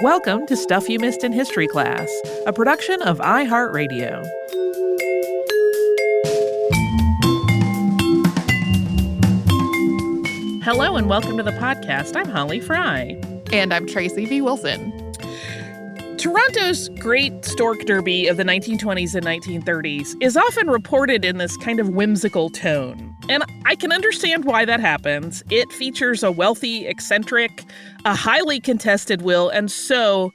Welcome to Stuff You Missed in History Class, a production of iHeartRadio. Hello and welcome to the podcast. I'm Holly Fry. And I'm Tracy V. Wilson. Toronto's Great Stork Derby of the 1920s and 1930s is often reported in this kind of whimsical tone. And I can understand why that happens. It features a wealthy, eccentric, a highly contested will, and so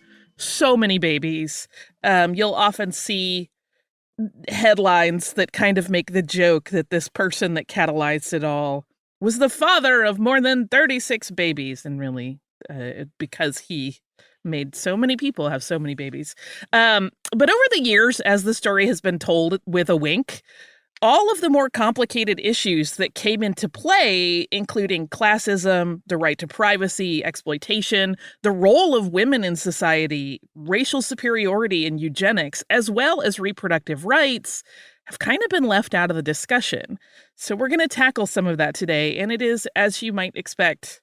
many babies. You'll often see headlines that kind of make the joke that this person that catalyzed it all was the father of more than 36 babies, and really, because he made so many people have so many babies. But over the years, as the story has been told with a wink, all of the more complicated issues that came into play, including classism, the right to privacy, exploitation, the role of women in society, racial superiority and eugenics, as well as reproductive rights, have kind of been left out of the discussion. So we're going to tackle some of that today, and it is, as you might expect,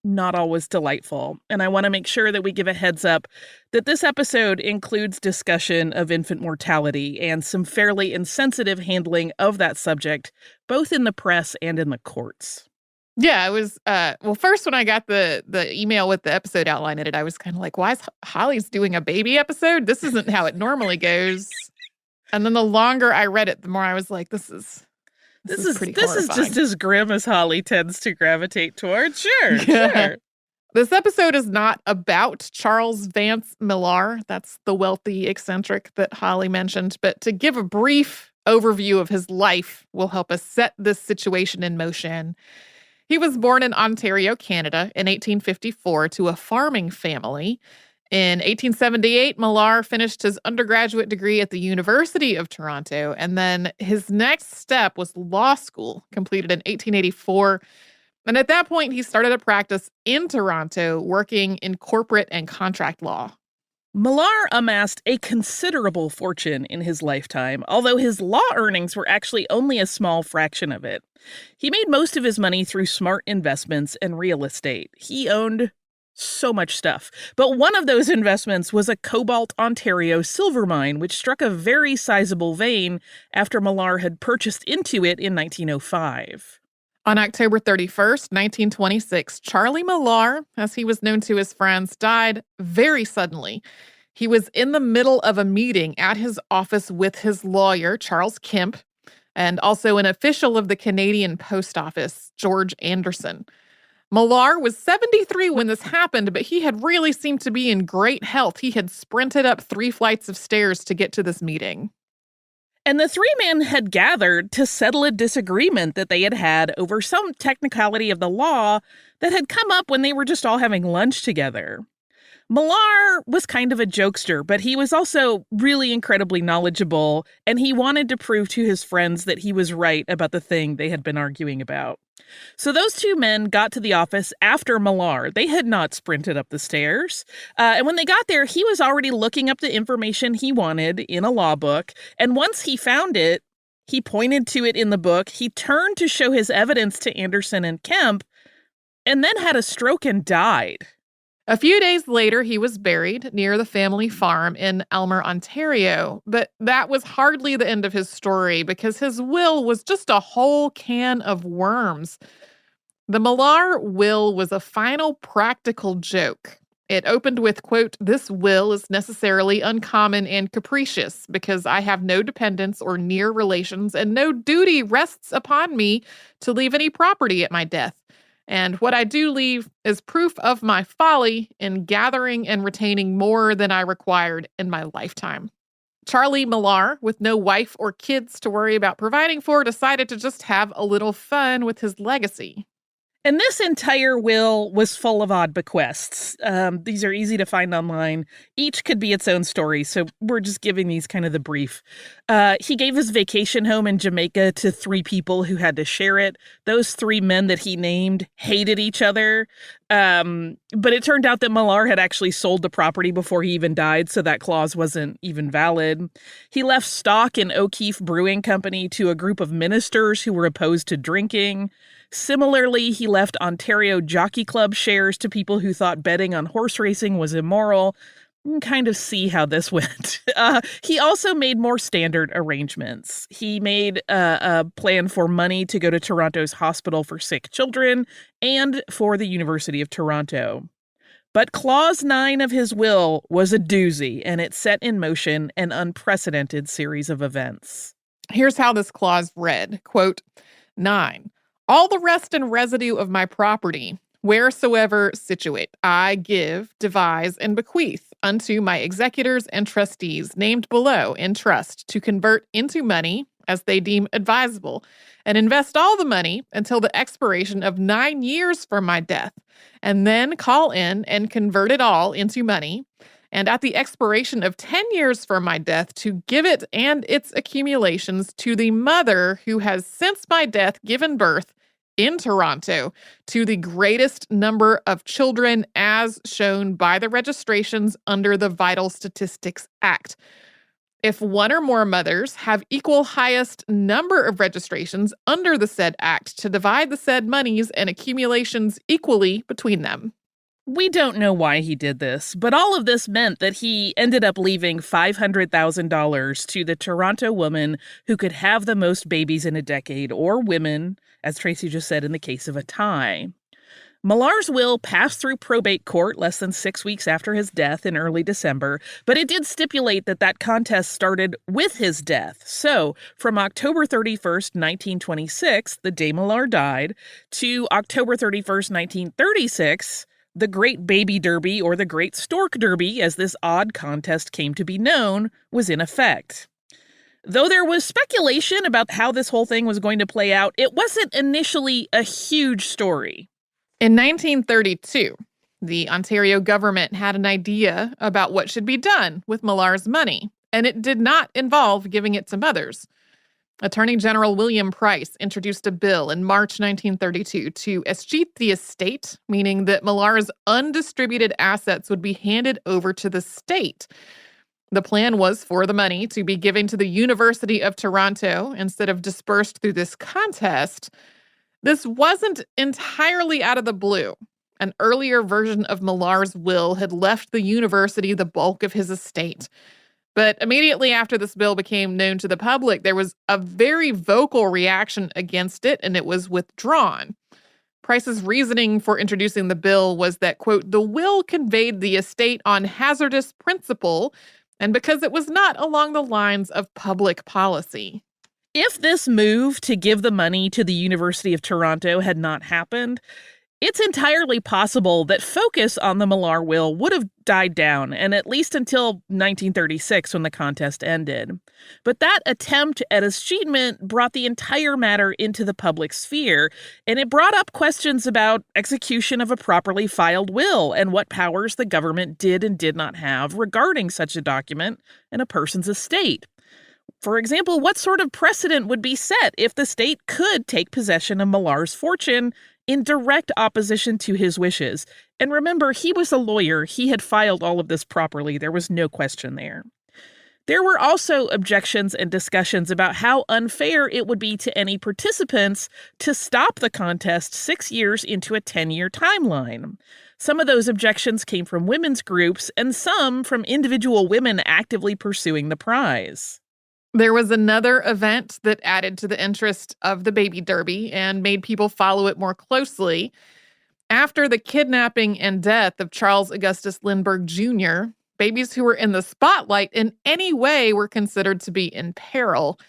not always delightful. And I want to make sure that we give a heads up that this episode includes discussion of infant mortality and some fairly insensitive handling of that subject, both in the press and in the courts. Yeah, it was, well, first when I got the email with the episode outline in it, I was kind of like, why is Holly's doing a baby episode? This isn't how it normally goes. And then the longer I read it, the more I was like, this is pretty horrifying. This is just as grim as Holly tends to gravitate towards. Sure. This episode is not about Charles Vance Millar. That's the wealthy eccentric that Holly mentioned. But to give a brief overview of his life will help us set this situation in motion. He was born in Ontario, Canada in 1854 to a farming family. In 1878, Millar finished his undergraduate degree at the University of Toronto, and then his next step was law school, completed in 1884. And at that point, he started a practice in Toronto, working in corporate and contract law. Millar amassed a considerable fortune in his lifetime, although his law earnings were actually only a small fraction of it. He made most of his money through smart investments and real estate. He owned so much stuff. But one of those investments was a Cobalt, Ontario silver mine, which struck a very sizable vein after Millar had purchased into it in 1905. On October 31st, 1926, Charlie Millar, as he was known to his friends, died very suddenly. He was in the middle of a meeting at his office with his lawyer, Charles Kemp, and also an official of the Canadian Post Office, George Anderson. Millar was 73 when this happened, but he had really seemed to be in great health. He had sprinted up 3 flights of stairs to get to this meeting. And the 3 men had gathered to settle a disagreement that they had had over some technicality of the law that had come up when they were just all having lunch together. Millar was kind of a jokester, but he was also really incredibly knowledgeable, and he wanted to prove to his friends that he was right about the thing they had been arguing about. So those 2 men got to the office after Millar. They had not sprinted up the stairs. And when they got there, he was already looking up the information he wanted in a law book. And once he found it, he pointed to it in the book. He turned to show his evidence to Anderson and Kemp, and then had a stroke and died. A few days later, he was buried near the family farm in Elmer, Ontario. But that was hardly the end of his story, because his will was just a whole can of worms. The Millar will was a final practical joke. It opened with, quote, "This will is necessarily uncommon and capricious, because I have no dependents or near relations, and no duty rests upon me to leave any property at my death. And what I do leave is proof of my folly in gathering and retaining more than I required in my lifetime." Charlie Millar, with no wife or kids to worry about providing for, decided to just have a little fun with his legacy. And this entire will was full of odd bequests. These are easy to find online. Each could be its own story, so we're just giving these kind of the brief. He gave his vacation home in Jamaica to 3 people who had to share it. Those 3 men that he named hated each other. But it turned out that Millar had actually sold the property before he even died, so that clause wasn't even valid. He left stock in O'Keefe Brewing Company to a group of ministers who were opposed to drinking. Similarly, he left Ontario Jockey Club shares to people who thought betting on horse racing was immoral. You can kind of see how this went. He also made more standard arrangements. He made a plan for money to go to Toronto's Hospital for Sick Children and for the University of Toronto. But Clause 9 of his will was a doozy, and it set in motion an unprecedented series of events. Here's how this clause read, quote, 9. All the rest and residue of my property, wheresoever situate, I give, devise, and bequeath unto my executors and trustees named below in trust to convert into money as they deem advisable, and invest all the money until the expiration of 9 years from my death, and then call in and convert it all into money, and at the expiration of 10 years from my death to give it and its accumulations to the mother who has since my death given birth in Toronto to the greatest number of children as shown by the registrations under the Vital Statistics Act. If one or more mothers have equal highest number of registrations under the said act to divide the said monies and accumulations equally between them. We don't know why he did this, but all of this meant that he ended up leaving $500,000 to the Toronto woman who could have the most babies in a decade, or women, as Tracy just said in the case of a tie. Millar's will passed through probate court less than 6 weeks after his death in early December, but it did stipulate that that contest started with his death. So, from October 31st, 1926, the day Millar died, to October 31st, 1936, the Great Baby Derby, or the Great Stork Derby, as this odd contest came to be known, was in effect. Though there was speculation about how this whole thing was going to play out, it wasn't initially a huge story. In 1932, the Ontario government had an idea about what should be done with Millar's money, and it did not involve giving it to mothers. Attorney General William Price introduced a bill in March 1932 to escheat the estate, meaning that Millar's undistributed assets would be handed over to the state. The plan was for the money to be given to the University of Toronto instead of dispersed through this contest. This wasn't entirely out of the blue. An earlier version of Millar's will had left the university the bulk of his estate. But immediately after this bill became known to the public, there was a very vocal reaction against it, and it was withdrawn. Price's reasoning for introducing the bill was that, quote, the will conveyed the estate on hazardous principle, and because it was not along the lines of public policy. If this move to give the money to the University of Toronto had not happened, it's entirely possible that focus on the Millar will would have died down, and at least until 1936 when the contest ended. But that attempt at escheatment brought the entire matter into the public sphere, and it brought up questions about execution of a properly filed will and what powers the government did and did not have regarding such a document in a person's estate. For example, what sort of precedent would be set if the state could take possession of Millar's fortune in direct opposition to his wishes? And remember, he was a lawyer. He had filed all of this properly. There was no question there. There were also objections and discussions about how unfair it would be to any participants to stop the contest 6 years into a 10-year timeline. Some of those objections came from women's groups and some from individual women actively pursuing the prize. There was another event that added to the interest of the baby derby and made people follow it more closely. After the kidnapping and death of Charles Augustus Lindbergh Jr., babies who were in the spotlight in any way were considered to be in peril.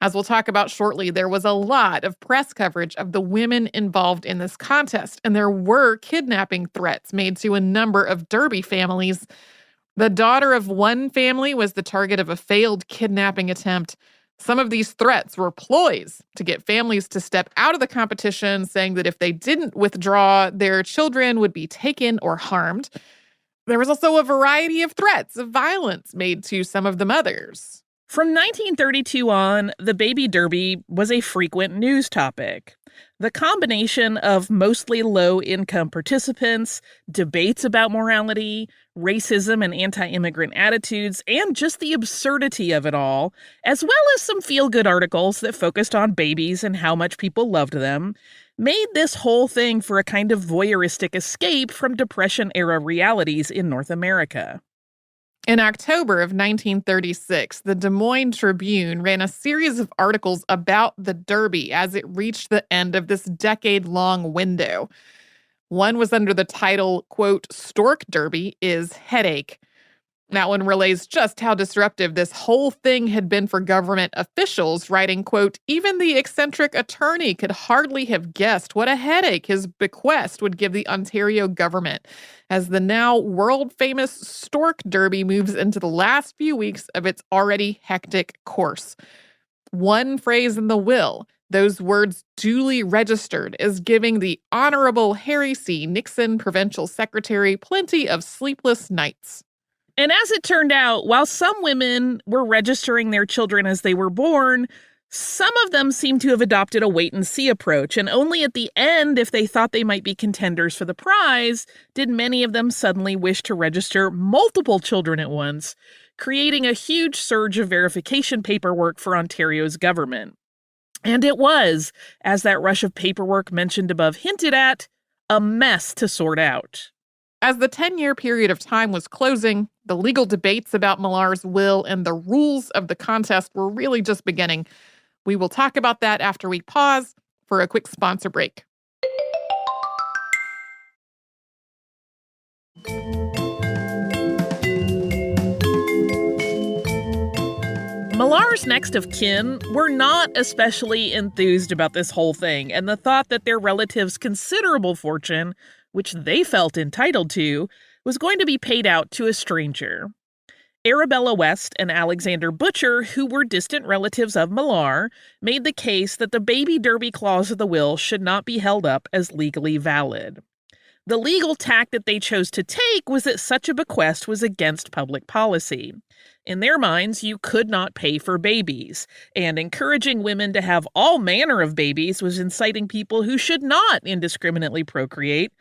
As we'll talk about shortly, there was a lot of press coverage of the women involved in this contest, and there were kidnapping threats made to a number of derby families. The daughter of one family was the target of a failed kidnapping attempt. Some of these threats were ploys to get families to step out of the competition, saying that if they didn't withdraw, their children would be taken or harmed. There was also a variety of threats of violence made to some of the mothers. From 1932 on, the baby derby was a frequent news topic. The combination of mostly low-income participants, debates about morality, racism and anti-immigrant attitudes, and just the absurdity of it all, as well as some feel-good articles that focused on babies and how much people loved them, made this whole thing for a kind of voyeuristic escape from Depression-era realities in North America. In October of 1936, the Des Moines Tribune ran a series of articles about the Derby as it reached the end of this decade-long window. One was under the title, quote, "Stork Derby is Headache." That one relays just how disruptive this whole thing had been for government officials, writing, quote, "Even the eccentric attorney could hardly have guessed what a headache his bequest would give the Ontario government as the now world-famous Stork Derby moves into the last few weeks of its already hectic course." One phrase in the will, those words duly registered, is giving the Honorable Harry C. Nixon Provincial Secretary plenty of sleepless nights. And as it turned out, while some women were registering their children as they were born, some of them seemed to have adopted a wait-and-see approach, and only at the end, if they thought they might be contenders for the prize, did many of them suddenly wish to register multiple children at once, creating a huge surge of verification paperwork for Ontario's government. And it was, as that rush of paperwork mentioned above hinted at, a mess to sort out. As the 10-year period of time was closing, the legal debates about Millars' will and the rules of the contest were really just beginning. We will talk about that after we pause for a quick sponsor break. Millar's next of kin were not especially enthused about this whole thing, and the thought that their relatives' considerable fortune, which they felt entitled to, was going to be paid out to a stranger. Arabella West and Alexander Butcher, who were distant relatives of Millar, made the case that the baby derby clause of the will should not be held up as legally valid. The legal tack that they chose to take was that such a bequest was against public policy. In their minds, you could not pay for babies, and encouraging women to have all manner of babies was inciting people who should not indiscriminately procreate,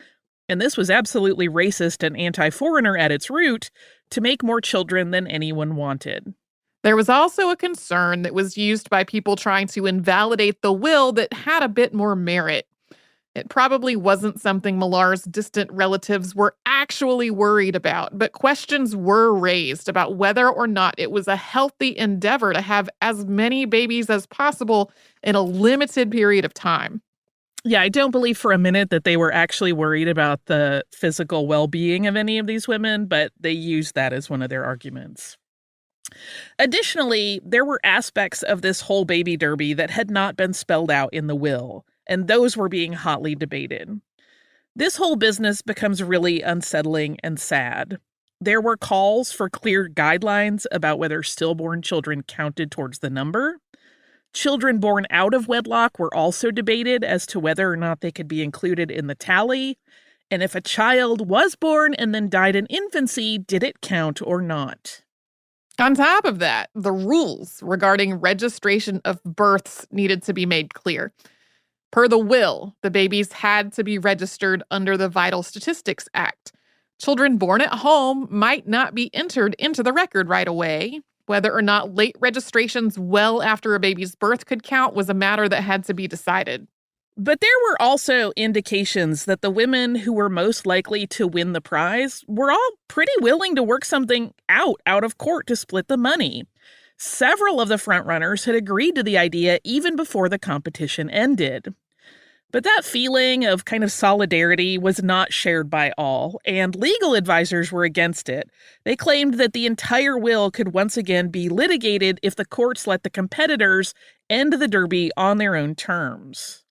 and this was absolutely racist and anti-foreigner at its root, to make more children than anyone wanted. There was also a concern that was used by people trying to invalidate the will that had a bit more merit. It probably wasn't something Millar's distant relatives were actually worried about, but questions were raised about whether or not it was a healthy endeavor to have as many babies as possible in a limited period of time. Yeah, I don't believe for a minute that they were actually worried about the physical well-being of any of these women, but they used that as one of their arguments. Additionally, there were aspects of this whole baby derby that had not been spelled out in the will, and those were being hotly debated. This whole business becomes really unsettling and sad. There were calls for clear guidelines about whether stillborn children counted towards the number. Children born out of wedlock were also debated as to whether or not they could be included in the tally. And if a child was born and then died in infancy, did it count or not? On top of that, the rules regarding registration of births needed to be made clear. Per the will, the babies had to be registered under the Vital Statistics Act. Children born at home might not be entered into the record right away. Whether or not late registrations well after a baby's birth could count was a matter that had to be decided. But there were also indications that the women who were most likely to win the prize were all pretty willing to work something out of court to split the money. Several of the frontrunners had agreed to the idea even before the competition ended. But that feeling of kind of solidarity was not shared by all, and legal advisors were against it. They claimed that the entire will could once again be litigated if the courts let the competitors end the derby on their own terms.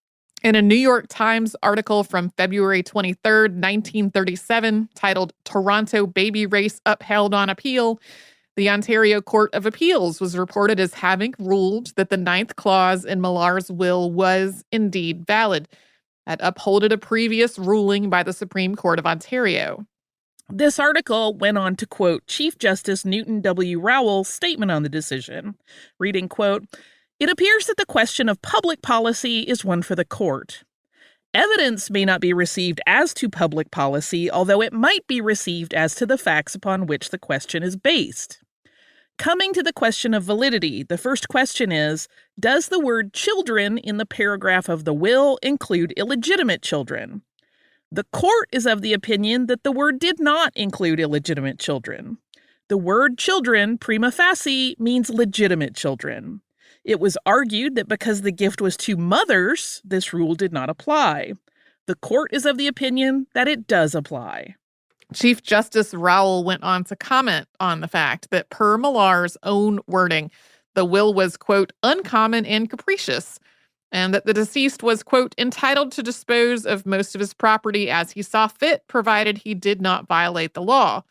In a New York Times article from February 23rd, 1937, titled "Toronto Baby Race Upheld on Appeal," the Ontario Court of Appeals was reported as having ruled that the 9th clause in Millar's will was indeed valid. That upholded a previous ruling by the Supreme Court of Ontario. This article went on to quote Chief Justice Newton W. Rowell's statement on the decision, reading, quote, "It appears that the question of public policy is one for the court. Evidence may not be received as to public policy, although it might be received as to the facts upon which the question is based. Coming to the question of validity, the first question is, does the word children in the paragraph of the will include illegitimate children? The court is of the opinion that the word did not include illegitimate children. The word children, prima facie, means legitimate children. It was argued that because the gift was to mothers, this rule did not apply. The court is of the opinion that it does apply. Chief Justice Rowell went on to comment on the fact that per Millar's own wording, the will was, quote, uncommon and capricious, and that the deceased was, quote, entitled to dispose of most of his property as he saw fit, provided he did not violate the law.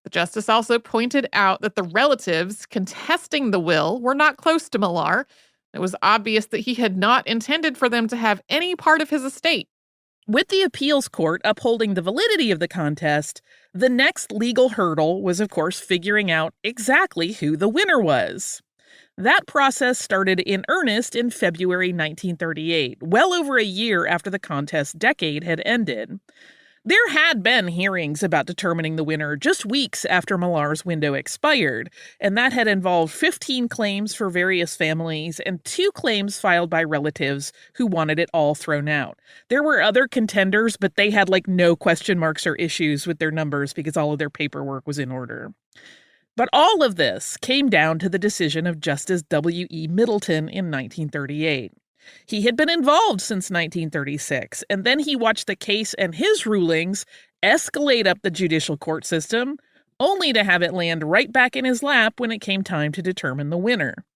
The justice also pointed out that the relatives contesting the will were not close to Millar. It was obvious that he had not intended for them to have any part of his estate. With the appeals court upholding the validity of the contest, the next legal hurdle was, of course, figuring out exactly who the winner was. That process started in earnest in February 1938, well over a year after the contest's decade had ended. There had been hearings about determining the winner just weeks after Millar's window expired, and that had involved 15 claims for various families and 2 claims filed by relatives who wanted it all thrown out. There were other contenders, but they had no question marks or issues with their numbers because all of their paperwork was in order. But all of this came down to the decision of Justice W.E. Middleton in 1938. He had been involved since 1936, and then he watched the case and his rulings escalate up the judicial court system, only to have it land right back in his lap when it came time to determine the winner.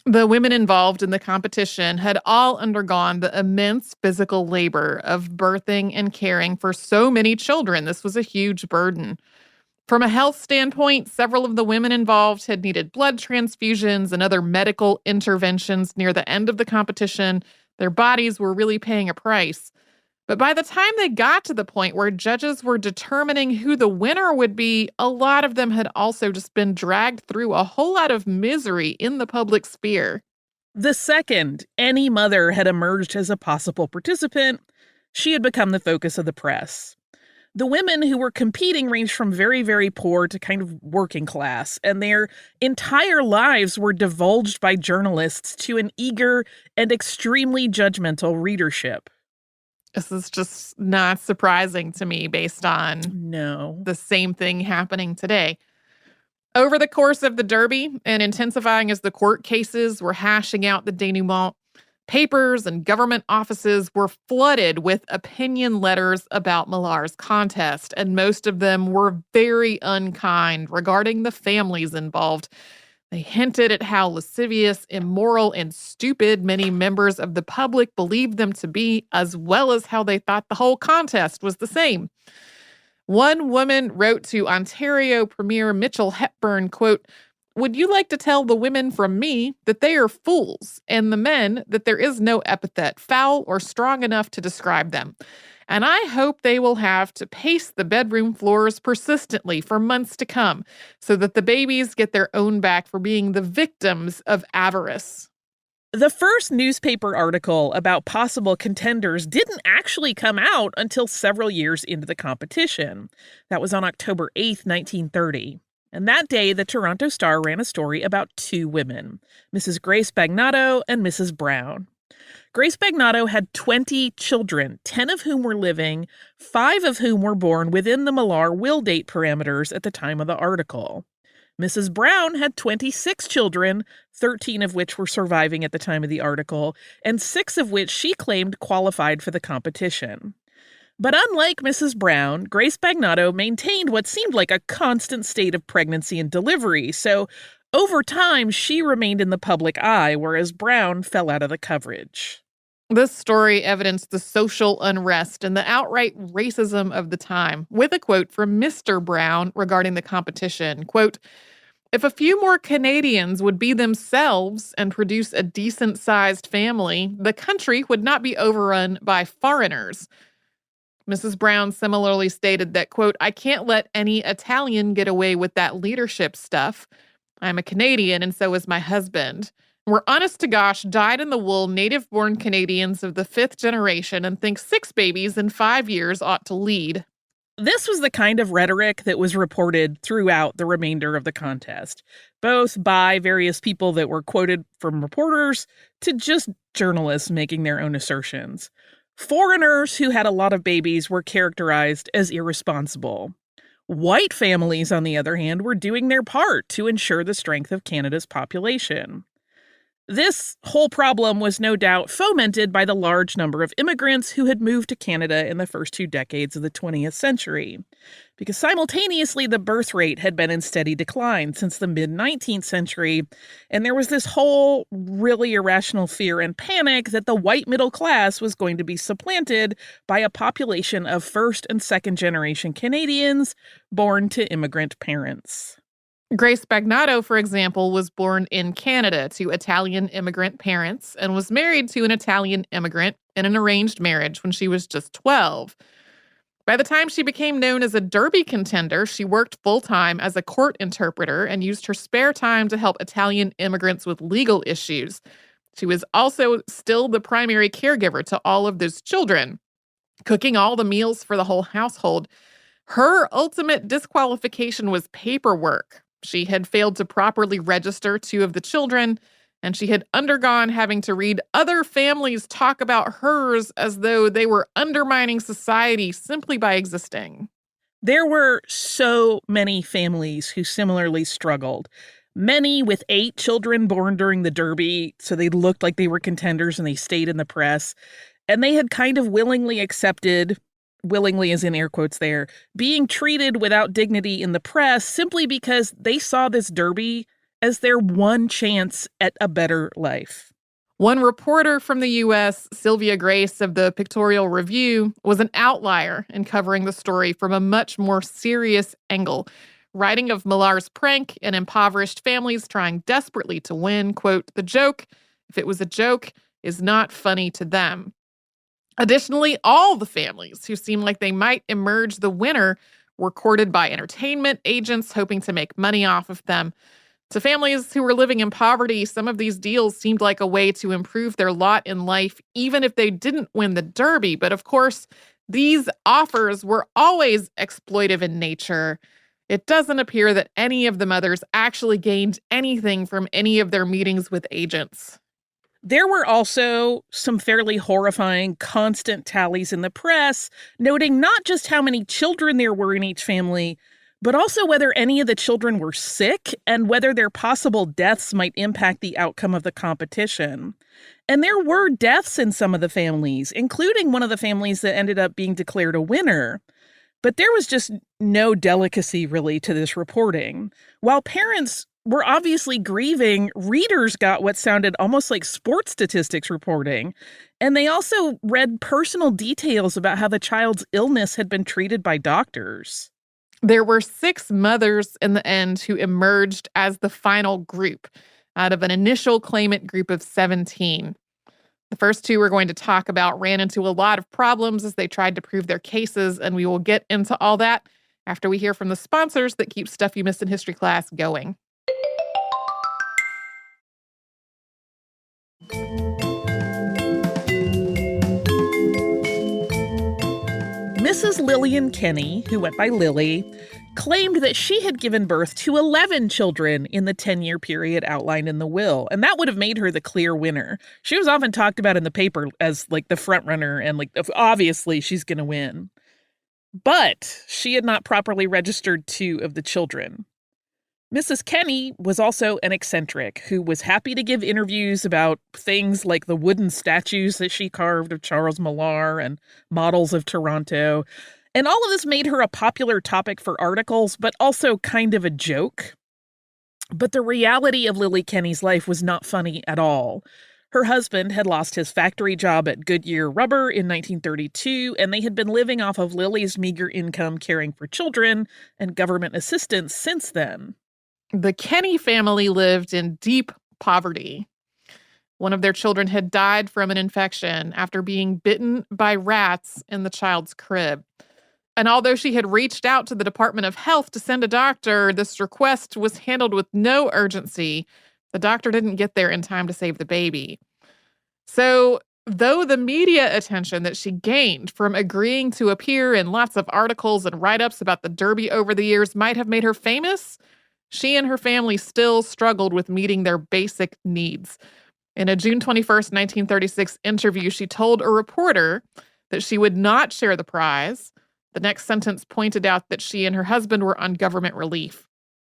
The women involved in the competition had all undergone the immense physical labor of birthing and caring for so many children. This was a huge burden. From a health standpoint, several of the women involved had needed blood transfusions and other medical interventions near the end of the competition. Their bodies were really paying a price. But by the time they got to the point where judges were determining who the winner would be, a lot of them had also just been dragged through a whole lot of misery in the public sphere. The second any mother had emerged as a possible participant, she had become the focus of the press. The women who were competing ranged from very, very poor to kind of working class, and their entire lives were divulged by journalists to an eager and extremely judgmental readership. This is just not surprising to me based on the same thing happening today. Over the course of the Derby, and intensifying as the court cases were hashing out the denouement, papers and government offices were flooded with opinion letters about Millar's contest, and most of them were very unkind regarding the families involved. They hinted at how lascivious, immoral, and stupid many members of the public believed them to be, as well as how they thought the whole contest was the same. One woman wrote to Ontario Premier Mitchell Hepburn, quote, "Would you like to tell the women from me that they are fools, and the men that there is no epithet foul or strong enough to describe them? And I hope they will have to pace the bedroom floors persistently for months to come, so that the babies get their own back for being the victims of avarice." The first newspaper article about possible contenders didn't actually come out until several years into the competition. That was on October 8th, 1930. And that day, the Toronto Star ran a story about 2 women, Mrs. Grace Bagnato and Mrs. Brown. Grace Bagnato had 20 children, 10 of whom were living, 5 of whom were born within the Millar will date parameters at the time of the article. Mrs. Brown had 26 children, 13 of which were surviving at the time of the article, and 6 of which she claimed qualified for the competition. But unlike Mrs. Brown, Grace Bagnato maintained what seemed like a constant state of pregnancy and delivery, so over time she remained in the public eye, whereas Brown fell out of the coverage. This story evidenced the social unrest and the outright racism of the time, with a quote from Mr. Brown regarding the competition, quote, "If a few more Canadians would be themselves and produce a decent-sized family, the country would not be overrun by foreigners." Mrs. Brown similarly stated that, quote, "I can't let any Italian get away with that leadership stuff. I'm a Canadian and so is my husband. We're honest to gosh, dyed-in-the-wool native-born Canadians of the fifth generation and think 6 babies in 5 years ought to lead. This was the kind of rhetoric that was reported throughout the remainder of the contest, both by various people that were quoted from reporters to just journalists making their own assertions. Foreigners who had a lot of babies were characterized as irresponsible. White families, on the other hand, were doing their part to ensure the strength of Canada's population. This whole problem was no doubt fomented by the large number of immigrants who had moved to Canada in the first 2 decades of the 20th century, because simultaneously the birth rate had been in steady decline since the mid-19th century, and there was this whole really irrational fear and panic that the white middle class was going to be supplanted by a population of first and second generation Canadians born to immigrant parents. Grace Bagnato, for example, was born in Canada to Italian immigrant parents and was married to an Italian immigrant in an arranged marriage when she was just 12. By the time she became known as a Derby contender, she worked full-time as a court interpreter and used her spare time to help Italian immigrants with legal issues. She was also still the primary caregiver to all of those children, cooking all the meals for the whole household. Her ultimate disqualification was paperwork. She had failed to properly register 2 of the children, and she had undergone having to read other families talk about hers as though they were undermining society simply by existing. There were so many families who similarly struggled. Many with 8 children born during the Derby, so they looked like they were contenders and they stayed in the press. And they had kind of willingly accepted, willingly as in air quotes there, being treated without dignity in the press simply because they saw this Derby as their one chance at a better life. One reporter from the U.S., Sylvia Grace of the Pictorial Review, was an outlier in covering the story from a much more serious angle, writing of Millar's prank and impoverished families trying desperately to win, quote, "The joke, if it was a joke, is not funny to them." Additionally, all the families who seemed like they might emerge the winner were courted by entertainment agents hoping to make money off of them. To families who were living in poverty, some of these deals seemed like a way to improve their lot in life, even if they didn't win the Derby. But of course, these offers were always exploitive in nature. It doesn't appear that any of the mothers actually gained anything from any of their meetings with agents. There were also some fairly horrifying constant tallies in the press, noting not just how many children there were in each family, but also whether any of the children were sick and whether their possible deaths might impact the outcome of the competition. And there were deaths in some of the families, including one of the families that ended up being declared a winner. But there was just no delicacy really to this reporting. While parents were obviously grieving, readers got what sounded almost like sports statistics reporting. And they also read personal details about how the child's illness had been treated by doctors. There were 6 mothers in the end who emerged as the final group out of an initial claimant group of 17. The first 2 we're going to talk about ran into a lot of problems as they tried to prove their cases, and we will get into all that after we hear from the sponsors that keep Stuff You Missed in History Class going. Mrs. Lilly Kenny, who went by Lilly, claimed that she had given birth to 11 children in the 10-year period outlined in the will, and that would have made her the clear winner. She was often talked about in the paper as like the front runner and like obviously she's going to win. But she had not properly registered 2 of the children. Mrs. Kenny was also an eccentric who was happy to give interviews about things like the wooden statues that she carved of Charles Millar and models of Toronto. And all of this made her a popular topic for articles, but also kind of a joke. But the reality of Lilly Kenny's life was not funny at all. Her husband had lost his factory job at Goodyear Rubber in 1932, and they had been living off of Lilly's meager income caring for children and government assistance since then. The Kenny family lived in deep poverty. One of their children had died from an infection after being bitten by rats in the child's crib. And although she had reached out to the Department of Health to send a doctor, this request was handled with no urgency. The doctor didn't get there in time to save the baby. So, though the media attention that she gained from agreeing to appear in lots of articles and write-ups about the Derby over the years might have made her famous, she and her family still struggled with meeting their basic needs. In a June 21st, 1936 interview, she told a reporter that she would not share the prize. The next sentence pointed out that she and her husband were on government relief.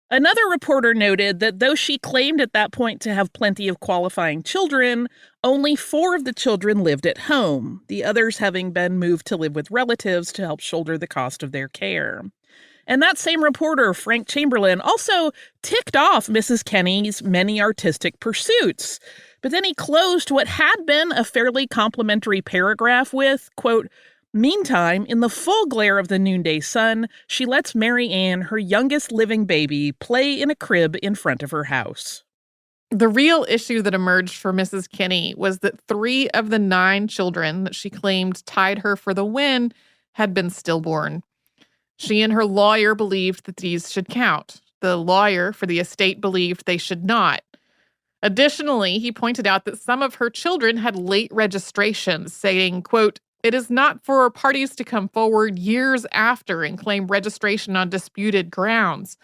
Another reporter noted that though she claimed at that point to have plenty of qualifying children, only 4 of the children lived at home, the others having been moved to live with relatives to help shoulder the cost of their care. And that same reporter, Frank Chamberlain, also ticked off Mrs. Kenny's many artistic pursuits. But then he closed what had been a fairly complimentary paragraph with, quote, "Meantime, in the full glare of the noonday sun, she lets Mary Ann, her youngest living baby, play in a crib in front of her house." The real issue that emerged for Mrs. Kenny was that 3 of the 9 children that she claimed tied her for the win had been stillborn. She and her lawyer believed that these should count. The lawyer for the estate believed they should not. Additionally, he pointed out that some of her children had late registrations, saying, quote, "It is not for parties to come forward years after and claim registration on disputed grounds."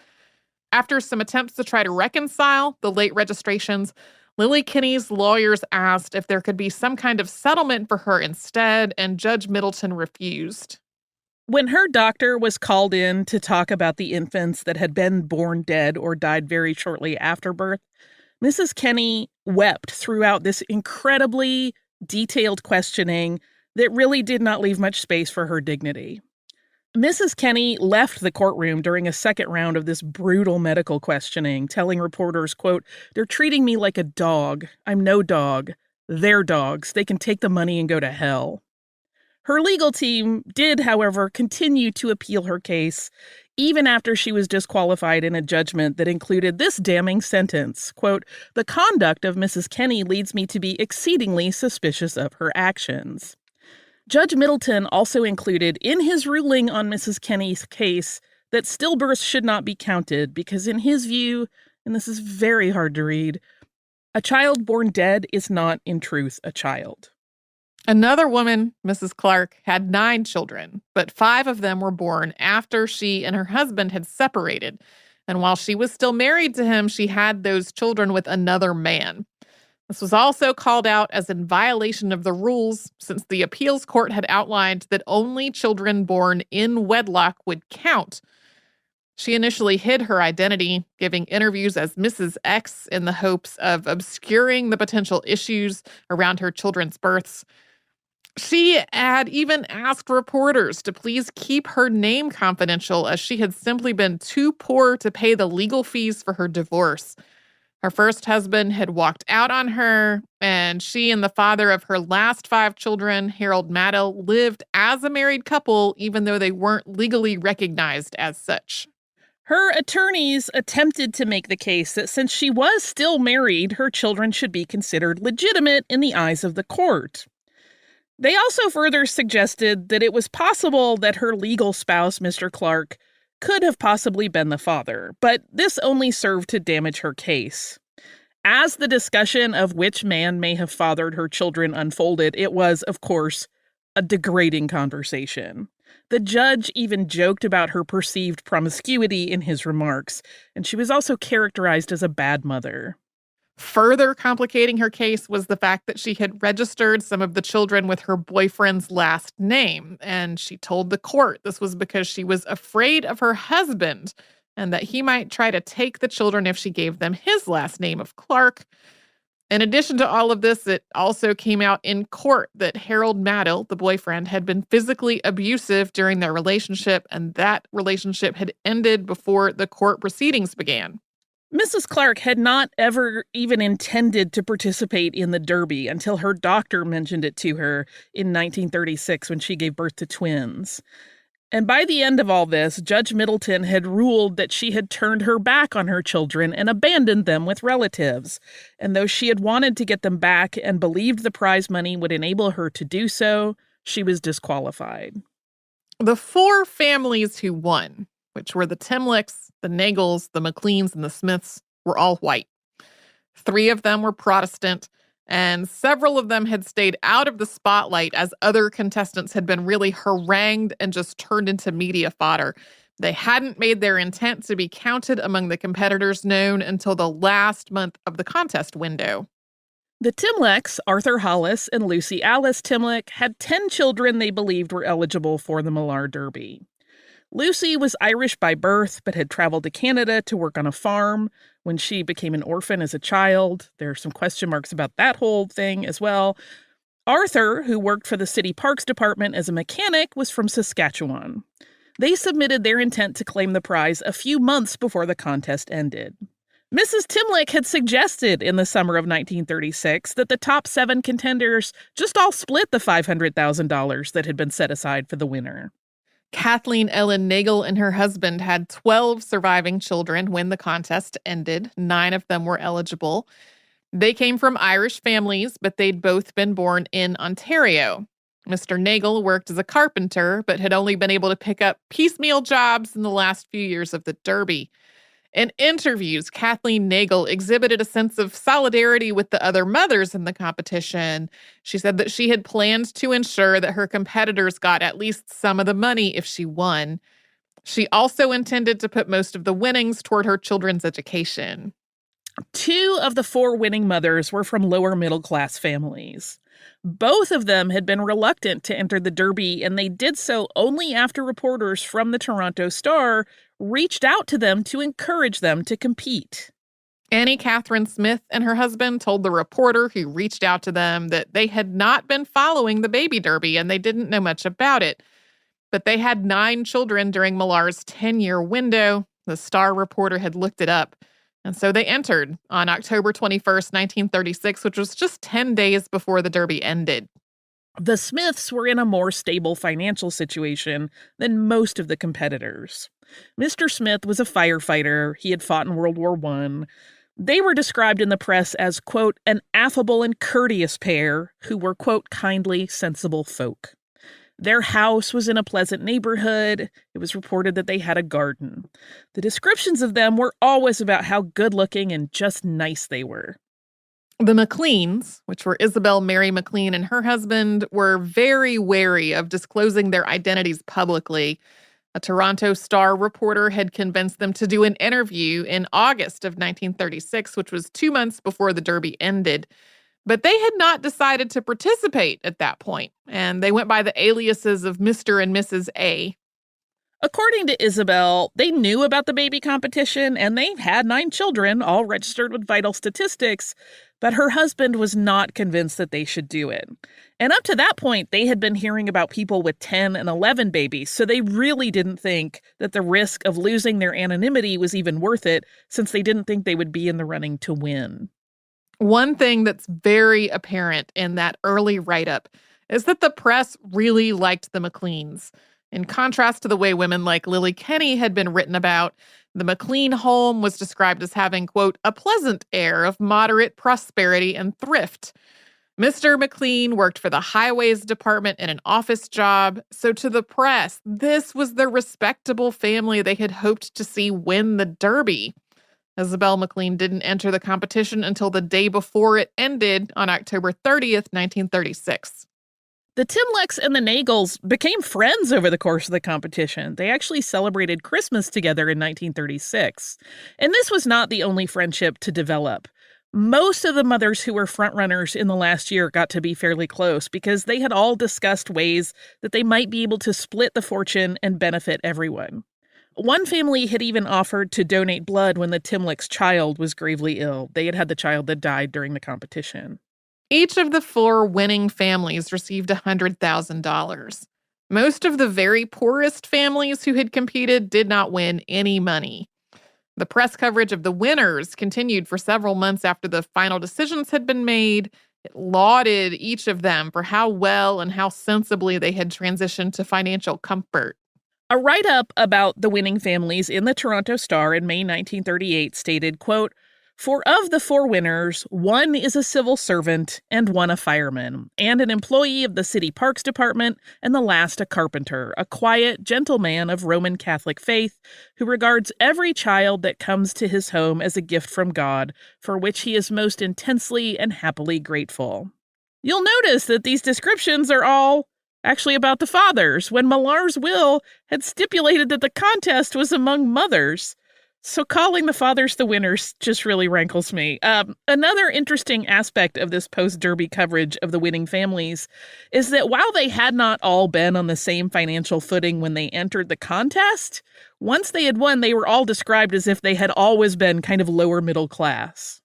After some attempts to try to reconcile the late registrations, Lilly Kenny's lawyers asked if there could be some kind of settlement for her instead, and Judge Middleton refused. When her doctor was called in to talk about the infants that had been born dead or died very shortly after birth, Mrs. Kenny wept throughout this incredibly detailed questioning that really did not leave much space for her dignity. Mrs. Kenny left the courtroom during a second round of this brutal medical questioning, telling reporters, quote, "They're treating me like a dog. I'm no dog. They're dogs. They can take the money and go to hell." Her legal team did, however, continue to appeal her case, even after she was disqualified in a judgment that included this damning sentence, quote, "The conduct of Mrs. Kenny leads me to be exceedingly suspicious of her actions." Judge Middleton also included in his ruling on Mrs. Kenny's case that stillbirths should not be counted because in his view, and this is very hard to read, a child born dead is not in truth a child. Another woman, Mrs. Clark, had 9 children, but 5 of them were born after she and her husband had separated. And while she was still married to him, she had those children with another man. This was also called out as in violation of the rules, since the appeals court had outlined that only children born in wedlock would count. She initially hid her identity, giving interviews as Mrs. X in the hopes of obscuring the potential issues around her children's births. She had even asked reporters to please keep her name confidential, as she had simply been too poor to pay the legal fees for her divorce. Her first husband had walked out on her, and she and the father of her last 5 children, Harold Maddell, lived as a married couple, even though they weren't legally recognized as such. Her attorneys attempted to make the case that since she was still married, her children should be considered legitimate in the eyes of the court. They also further suggested that it was possible that her legal spouse, Mr. Clark, could have possibly been the father, but this only served to damage her case. As the discussion of which man may have fathered her children unfolded, it was, of course, a degrading conversation. The judge even joked about her perceived promiscuity in his remarks, and she was also characterized as a bad mother. Further complicating her case was the fact that she had registered some of the children with her boyfriend's last name, and she told the court this was because she was afraid of her husband and that he might try to take the children if she gave them his last name of Clark. In addition to all of this, it also came out in court that Harold Maddell, the boyfriend, had been physically abusive during their relationship, and that relationship had ended before the court proceedings began. Mrs. Clark had not ever even intended to participate in the Derby until her doctor mentioned it to her in 1936 when she gave birth to twins. And by the end of all this, Judge Middleton had ruled that she had turned her back on her children and abandoned them with relatives. And though she had wanted to get them back and believed the prize money would enable her to do so, she was disqualified. The 4 families who won, which were the Timlicks, the Nagels, the McLeans, and the Smiths, were all white. 3 of them were Protestant, and several of them had stayed out of the spotlight as other contestants had been really harangued and just turned into media fodder. They hadn't made their intent to be counted among the competitors known until the last month of the contest window. The Timlecks, Arthur Hollis and Lucy Alice Timleck, had 10 children they believed were eligible for the Millar Derby. Lucy was Irish by birth, but had traveled to Canada to work on a farm when she became an orphan as a child. There are some question marks about that whole thing as well. Arthur, who worked for the city parks department as a mechanic, was from Saskatchewan. They submitted their intent to claim the prize a few months before the contest ended. Mrs. Timleck had suggested in the summer of 1936 that the top 7 contenders just all split the $500,000 that had been set aside for the winner. Kathleen Ellen Nagel and her husband had 12 surviving children when the contest ended. 9 of them were eligible. They came from Irish families, but they'd both been born in Ontario. Mr. Nagel worked as a carpenter, but had only been able to pick up piecemeal jobs in the last few years of the Derby. In interviews, Kathleen Nagel exhibited a sense of solidarity with the other mothers in the competition. She said that she had planned to ensure that her competitors got at least some of the money if she won. She also intended to put most of the winnings toward her children's education. 2 of the 4 winning mothers were from lower middle-class families. Both of them had been reluctant to enter the Derby, and they did so only after reporters from the Toronto Star reached out to them to encourage them to compete. Annie Catherine Smith and her husband told the reporter who reached out to them that they had not been following the baby derby and they didn't know much about it. But they had 9 children during Millar's 10-year window. The Star reporter had looked it up. And so they entered on October 21st, 1936, which was just 10 days before the Derby ended. The Smiths were in a more stable financial situation than most of the competitors. Mr. Smith was a firefighter. He had fought in World War I. They were described in the press as, quote, an affable and courteous pair who were, quote, kindly, sensible folk. Their house was in a pleasant neighborhood. It was reported that they had a garden. The descriptions of them were always about how good-looking and just nice they were. The McLeans, which were Isabel Mary McLean and her husband, were very wary of disclosing their identities publicly. A Toronto Star reporter had convinced them to do an interview in August of 1936, which was 2 months before the Derby ended. But they had not decided to participate at that point, and they went by the aliases of Mr. and Mrs. A. According to Isabel, they knew about the baby competition, and they had 9 children, all registered with vital statistics, but her husband was not convinced that they should do it. And up to that point, they had been hearing about people with 10 and 11 babies, so they really didn't think that the risk of losing their anonymity was even worth it, since they didn't think they would be in the running to win. One thing that's very apparent in that early write-up is that the press really liked the McLeans. In contrast to the way women like Lilly Kenny had been written about, the McLean home was described as having, quote, a pleasant air of moderate prosperity and thrift. Mr. McLean worked for the highways department in an office job, so to the press, this was the respectable family they had hoped to see win the Derby. Isabel McLean didn't enter the competition until the day before it ended on October 30th, 1936. The Timlecks and the Nagels became friends over the course of the competition. They actually celebrated Christmas together in 1936. And this was not the only friendship to develop. Most of the mothers who were frontrunners in the last year got to be fairly close because they had all discussed ways that they might be able to split the fortune and benefit everyone. One family had even offered to donate blood when the Timlecks' child was gravely ill. They had had the child that died during the competition. Each of the 4 winning families received $100,000. Most of the very poorest families who had competed did not win any money. The press coverage of the winners continued for several months after the final decisions had been made. It lauded each of them for how well and how sensibly they had transitioned to financial comfort. A write-up about the winning families in the Toronto Star in May 1938 stated, quote, For of the 4 winners, 1 is a civil servant and 1 a fireman, and an employee of the city parks department, and the last a carpenter, a quiet, gentle man of Roman Catholic faith who regards every child that comes to his home as a gift from God, for which he is most intensely and happily grateful. You'll notice that these descriptions are all actually about the fathers, when Millars Will had stipulated that the contest was among mothers. So calling the fathers the winners just really rankles me. Another interesting aspect of this post-Derby coverage of the winning families is that while they had not all been on the same financial footing when they entered the contest, once they had won, they were all described as if they had always been kind of lower middle class.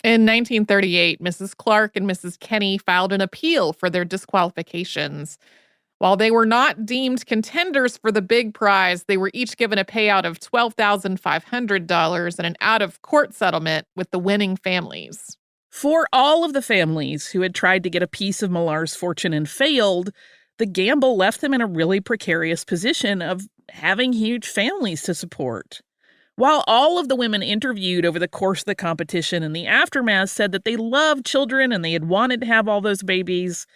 In 1938, Mrs. Clark and Mrs. Kenny filed an appeal for their disqualifications. While they were not deemed contenders for the big prize, they were each given a payout of $12,500 and an out-of-court settlement with the winning families. For all of the families who had tried to get a piece of Millar's fortune and failed, the gamble left them in a really precarious position of having huge families to support. While all of the women interviewed over the course of the competition and the aftermath said that they loved children and they had wanted to have all those babies,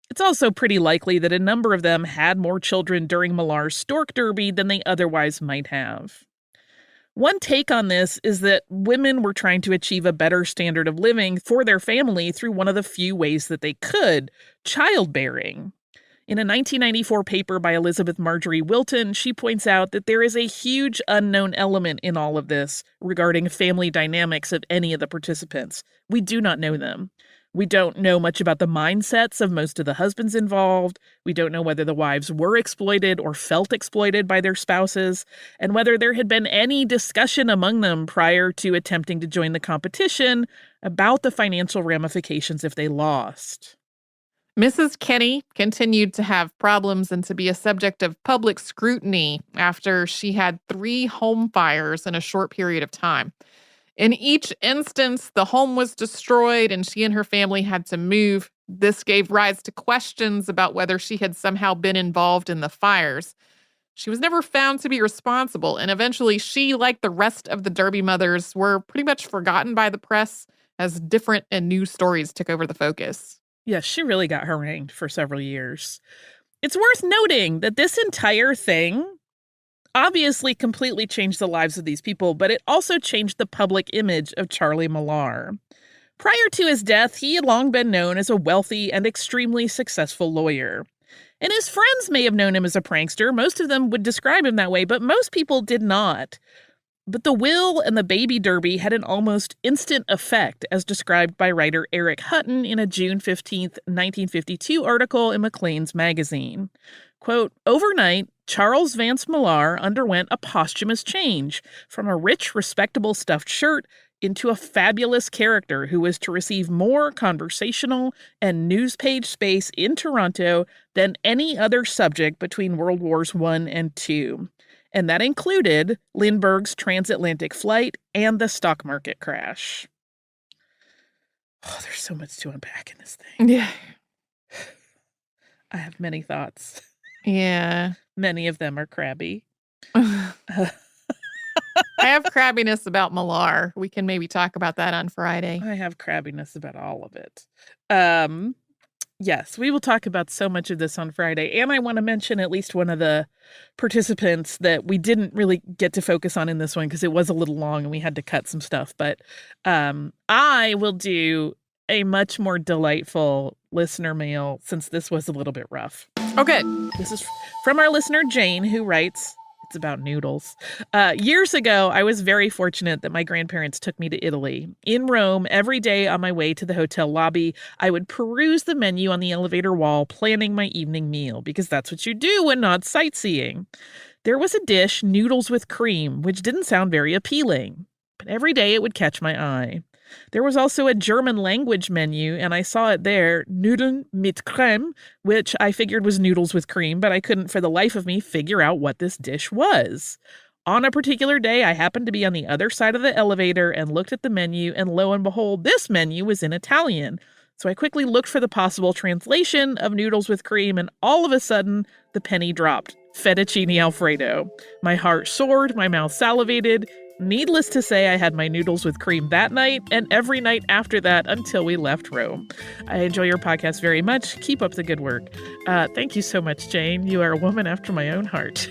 it's also pretty likely that a number of them had more children during Millar's Stork Derby than they otherwise might have. One take on this is that women were trying to achieve a better standard of living for their family through one of the few ways that they could, childbearing. In a 1994 paper by Elizabeth Marjorie Wilton, she points out that there is a huge unknown element in all of this regarding family dynamics of any of the participants. We do not know them. We don't know much about the mindsets of most of the husbands involved. We don't know whether the wives were exploited or felt exploited by their spouses, and whether there had been any discussion among them prior to attempting to join the competition about the financial ramifications if they lost. Mrs. Kenny continued to have problems and to be a subject of public scrutiny after she had 3 home fires in a short period of time. In each instance, the home was destroyed and she and her family had to move. This gave rise to questions about whether she had somehow been involved in the fires. She was never found to be responsible, and eventually she, like the rest of the Derby mothers, were pretty much forgotten by the press as different and new stories took over the focus. Yes, she really got harangued for several years. It's worth noting that this entire thing obviously completely changed the lives of these people, but it also changed the public image of Charlie Millar. Prior to his death, he had long been known as a wealthy and extremely successful lawyer. And his friends may have known him as a prankster. Most of them would describe him that way, but most people did not. But the will and the baby derby had an almost instant effect, as described by writer Eric Hutton in a June 15th, 1952 article in McLeans magazine. Quote, overnight, Charles Vance Millar underwent a posthumous change from a rich, respectable stuffed shirt into a fabulous character who was to receive more conversational and news page space in Toronto than any other subject between World Wars I and II. And that included Lindbergh's transatlantic flight and the stock market crash. Oh, there's so much to unpack in this thing. Yeah. I have many thoughts. Yeah. Many of them are crabby. I have crabbiness about Millar. We can maybe talk about that on Friday. I have crabbiness about all of it. Yes, we will talk about so much of this on Friday. And I want to mention at least one of the participants that we didn't really get to focus on in this one because it was a little long and we had to cut some stuff. But I will do a much more delightful listener mail since this was a little bit rough. Okay. This is from our listener, Jane, who writes, it's about Noodles. Years ago, I was very fortunate that my grandparents took me to Italy. In Rome, every day on my way to the hotel lobby, I would peruse the menu on the elevator wall, planning my evening meal, because that's what you do when not sightseeing. There was a dish, noodles with cream, which didn't sound very appealing, but every day it would catch my eye. There was also a German language menu, and I saw it there, Nudeln mit Creme, which I figured was noodles with cream, but I couldn't for the life of me figure out what this dish was. On a particular day, I happened to be on the other side of the elevator and looked at the menu, and lo and behold, this menu was in Italian. So I quickly looked for the possible translation of noodles with cream, and all of a sudden, the penny dropped. Fettuccine Alfredo. My heart soared, my mouth salivated. Needless to say, I had my noodles with cream that night and every night after that until we left Rome. I enjoy your podcast very much. Keep up the good work. Thank you so much, Jane. You are a woman after my own heart.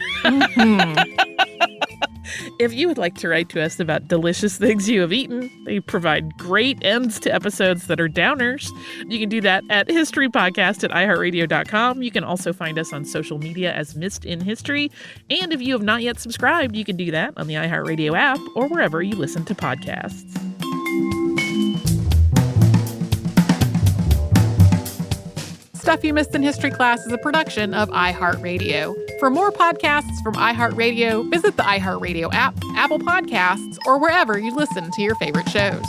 If you would like to write to us about delicious things you have eaten, they provide great ends to episodes that are downers. You can do that at historypodcast@iHeartRadio.com. You can also find us on social media as Missed in History. And if you have not yet subscribed, you can do that on the iHeartRadio app or wherever you listen to podcasts. Stuff You Missed in History Class is a production of iHeartRadio. For more podcasts from iHeartRadio, visit the iHeartRadio app, Apple Podcasts, or wherever you listen to your favorite shows.